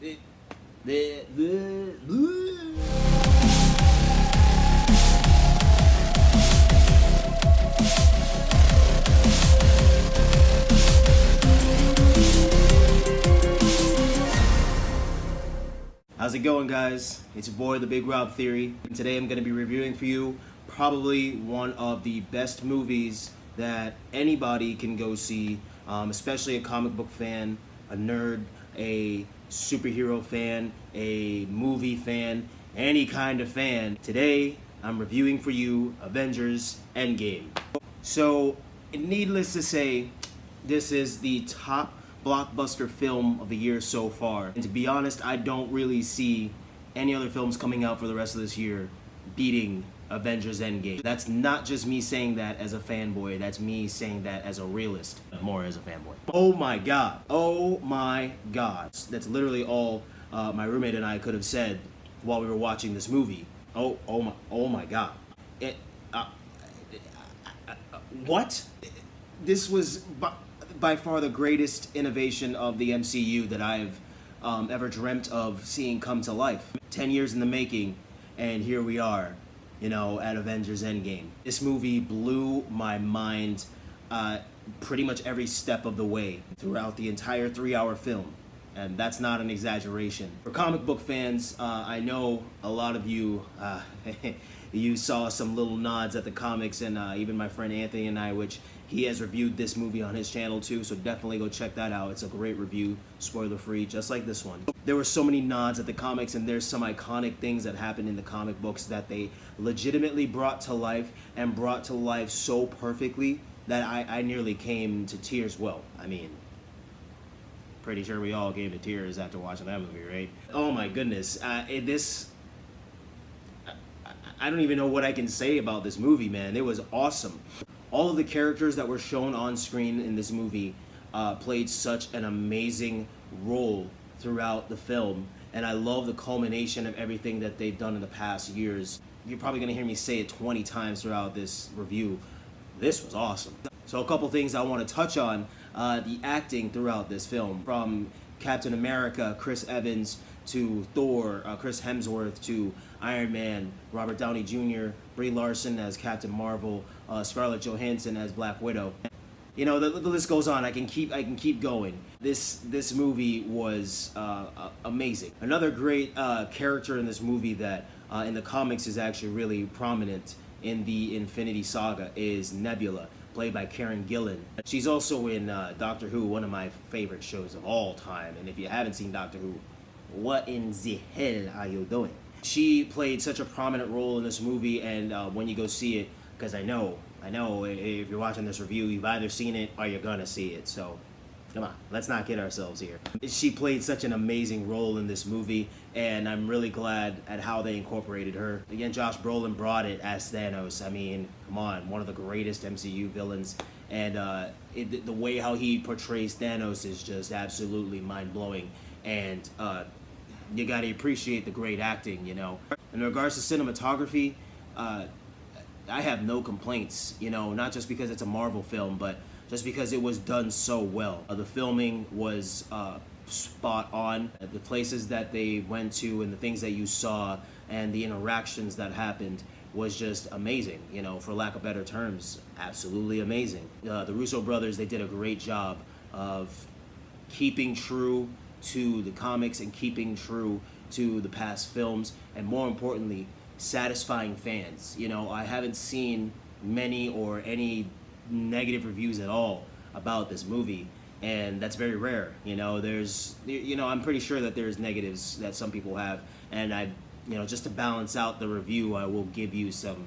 How's it going, guys? It's your boy, the Big Rob Theory, and today I'm going to be reviewing for you probably one of the best movies that anybody can go see, especially a comic book fan, a nerd, a superhero fan, a movie fan, any kind of fan. Today, I'm reviewing for you Avengers Endgame. So, needless to say, this is the top blockbuster film of the year so far. And to be honest, I don't really see any other films coming out for the rest of this year beating Avengers Endgame. That's not just me saying that as a fanboy, that's me saying that as a realist, more as a fanboy. Oh my god. Oh my god. That's literally all my roommate and I could have said while we were watching this movie. Oh my god. What? This was by far the greatest innovation of the MCU that I've ever dreamt of seeing come to life. 10 years in the making, and here we are, you know, at Avengers Endgame. This movie blew my mind pretty much every step of the way throughout the entire 3-hour film. And that's not an exaggeration. For comic book fans, I know a lot of you, you saw some little nods at the comics, and even my friend Anthony and I, which he has reviewed this movie on his channel too, so definitely go check that out. It's a great review, spoiler free, just like this one. There were so many nods at the comics, and there's some iconic things that happened in the comic books that they legitimately brought to life, and brought to life so perfectly that I nearly came to tears. Well, I mean, pretty sure we all came to tears after watching that movie, right? Oh my goodness, I don't even know what I can say about this movie, man. It was awesome. All of the characters that were shown on screen in this movie played such an amazing role throughout the film, and I love the culmination of everything that they've done in the past years. You're probably gonna hear me say it 20 times throughout this review. This was awesome. So a couple things I want to touch on. The acting throughout this film, from Captain America, Chris Evans, to Thor, Chris Hemsworth, to Iron Man, Robert Downey Jr., Brie Larson as Captain Marvel, Scarlett Johansson as Black Widow. You know, the list goes on. I can keep going. This movie was amazing. Another great character in this movie that in the comics is actually really prominent in the Infinity Saga is Nebula, played by Karen Gillan. She's also in Doctor Who, one of my favorite shows of all time. And if you haven't seen Doctor Who, what in the hell are you doing? She played such a prominent role in this movie, and when you go see it, because I know if you're watching this review, you've either seen it or you're gonna see it, so come on, let's not kid ourselves here. She played such an amazing role in this movie, and I'm really glad at how they incorporated her. Again, Josh Brolin brought it as Thanos. I mean, come on, one of the greatest MCU villains, and the way how he portrays Thanos is just absolutely mind-blowing, and you gotta appreciate the great acting, you know. In regards to cinematography, I have no complaints, you know, not just because it's a Marvel film, but just because it was done so well. The filming was spot on. The places that they went to and the things that you saw and the interactions that happened was just amazing, you know, for lack of better terms, absolutely amazing. The Russo brothers, they did a great job of keeping true to the comics and keeping true to the past films, and more importantly, satisfying fans. You know, I haven't seen many or any negative reviews at all about this movie, and that's very rare. You know, I'm pretty sure that there's negatives that some people have, and just to balance out the review, I will give you some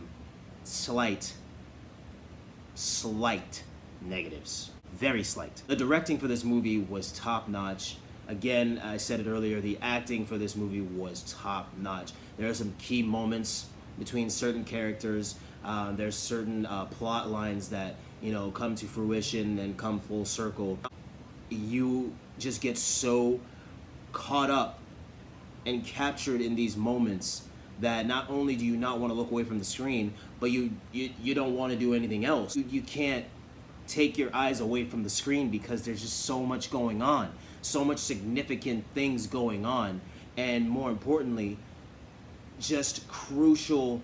slight negatives. Very slight. The directing for this movie was top-notch. Again, I said it earlier, the acting for this movie was top-notch. There are some key moments between certain characters. There's certain plot lines that, you know, come to fruition and come full circle. You just get so caught up and captured in these moments that not only do you not want to look away from the screen, but you don't want to do anything else. You can't take your eyes away from the screen because there's just so much going on. so much significant things going on, and more importantly, just crucial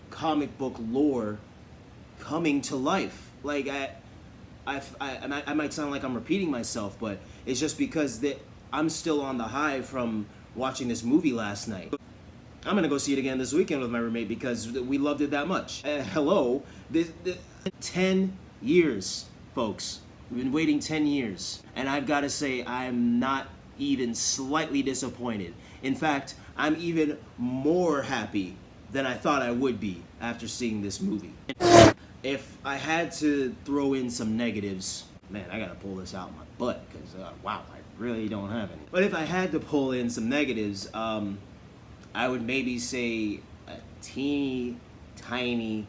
comic book lore coming to life. Like I might sound like I'm repeating myself, but it's just because I'm still on the high from watching this movie last night. I'm gonna go see it again this weekend with my roommate because we loved it that much. Hello, 10 years, folks. We've been waiting 10 years, and I've got to say I'm not even slightly disappointed. In fact, I'm even more happy than I thought I would be after seeing this movie. If I had to throw in some negatives, man, I gotta pull this out my butt because wow, I really don't have any. But if I had to pull in some negatives, I would maybe say a teeny tiny,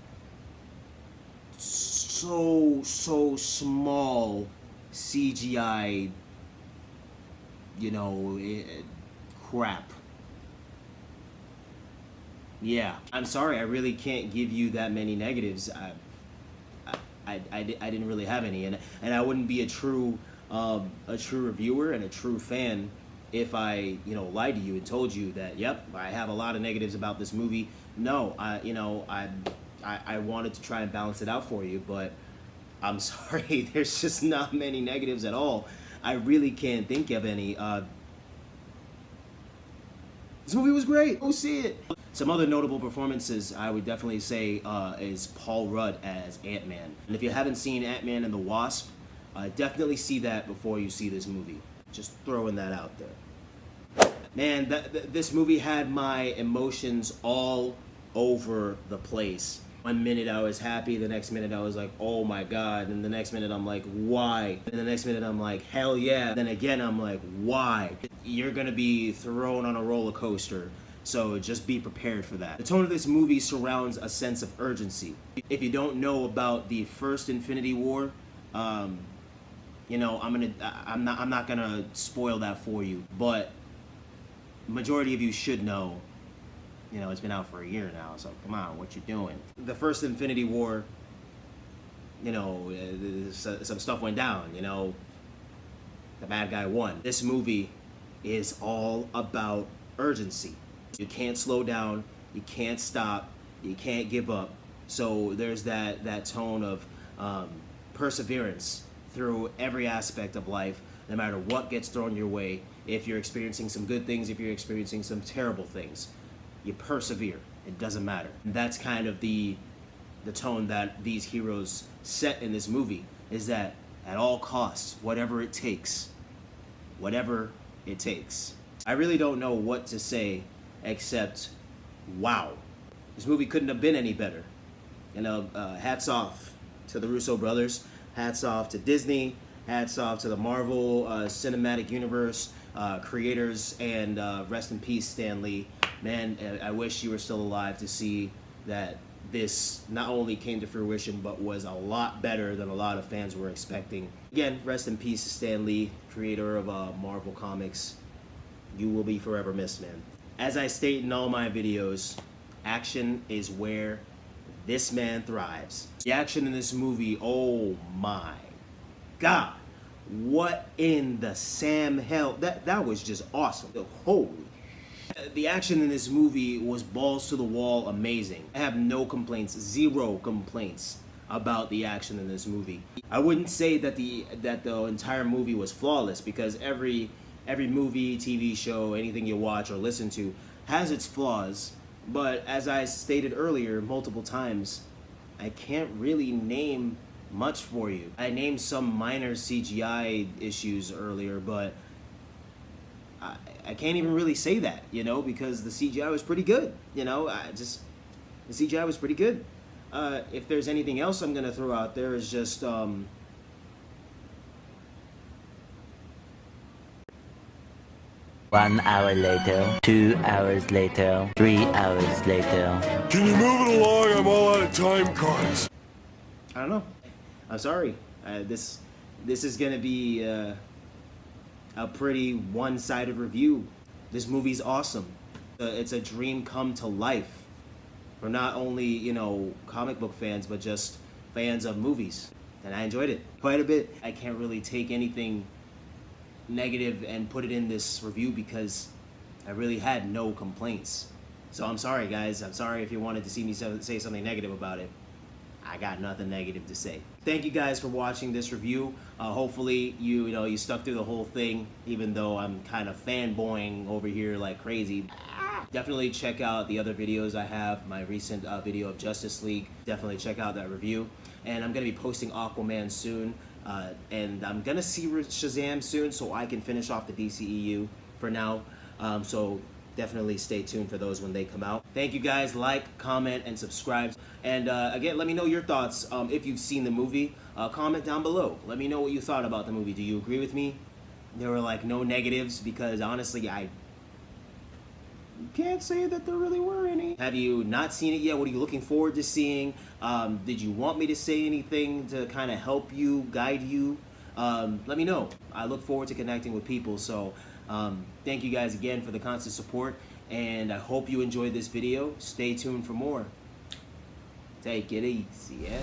so small CGI, crap. Yeah, I'm sorry, I really can't give you that many negatives. I didn't really have any, and I wouldn't be a true reviewer and a true fan if I lied to you and told you that yep, I have a lot of negatives about this movie. No, I wanted to try and balance it out for you, but I'm sorry, there's just not many negatives at all. I really can't think of any. This movie was great. Go see it. Some other notable performances I would definitely say is Paul Rudd as Ant-Man. And if you haven't seen Ant-Man and the Wasp, definitely see that before you see this movie. Just throwing that out there. Man, this movie had my emotions all over the place. One minute I was happy, the next minute I was like, oh my god, and the next minute I'm like, why? And the next minute I'm like, hell yeah. Then again I'm like, why? You're gonna be thrown on a roller coaster, so just be prepared for that. The tone of this movie surrounds a sense of urgency. If you don't know about the first Infinity War, I'm not gonna spoil that for you, but majority of you should know. It's been out for a year now, so come on, what you doing? The first Infinity War, some stuff went down, the bad guy won. This movie is all about urgency. You can't slow down, you can't stop, you can't give up. So there's that tone of perseverance through every aspect of life, no matter what gets thrown your way. If you're experiencing some good things, if you're experiencing some terrible things, you persevere. It doesn't matter. And that's kind of the tone that these heroes set in this movie, is that at all costs, whatever it takes. I really don't know what to say except, wow. This movie couldn't have been any better. Hats off to the Russo brothers. Hats off to Disney. Hats off to the Marvel Cinematic Universe creators, and rest in peace, Stan Lee. Man, I wish you were still alive to see that this not only came to fruition, but was a lot better than a lot of fans were expecting. Again, rest in peace, Stan Lee, creator of Marvel Comics. You will be forever missed, man. As I state in all my videos, action is where this man thrives. The action in this movie, oh my god. What in the Sam hell? That was just awesome. Holy. The action in this movie was balls to the wall amazing. I have no complaints, zero complaints about the action in this movie. I wouldn't say that the entire movie was flawless, because every movie, TV show, anything you watch or listen to has its flaws. But as I stated earlier multiple times, I can't really name much for you. I named some minor CGI issues earlier, but I can't even really say that, because the CGI was pretty good. The CGI was pretty good. If there's anything else I'm gonna throw out there, is just 1 hour later, 2 hours later, 3 hours later. Can you move it along? I'm all out of time cards. I don't know. I'm sorry. This is gonna be a pretty one-sided review. This movie's awesome. It's a dream come to life for not only comic book fans, but just fans of movies. And I enjoyed it quite a bit. I can't really take anything negative and put it in this review because I really had no complaints. So I'm sorry, guys. I'm sorry if you wanted to see me say something negative about it. I got nothing negative to say. Thank you guys for watching this review. Hopefully you stuck through the whole thing, even though I'm kind of fanboying over here like crazy. Definitely check out the other videos I have. My recent video of Justice League. Definitely check out that review. And I'm gonna be posting Aquaman soon. And I'm gonna see Shazam soon, so I can finish off the DCEU for now. So definitely stay tuned for those when they come out. Thank you guys. Like, comment, and subscribe. And again, let me know your thoughts if you've seen the movie. Comment down below. Let me know what you thought about the movie. Do you agree with me? There were like no negatives because honestly, I can't say that there really were any. Have you not seen it yet? What are you looking forward to seeing? Did you want me to say anything to kind of help you, guide you? Let me know. I look forward to connecting with people. So thank you guys again for the constant support, and I hope you enjoyed this video. Stay tuned for more. Take it easy, yeah?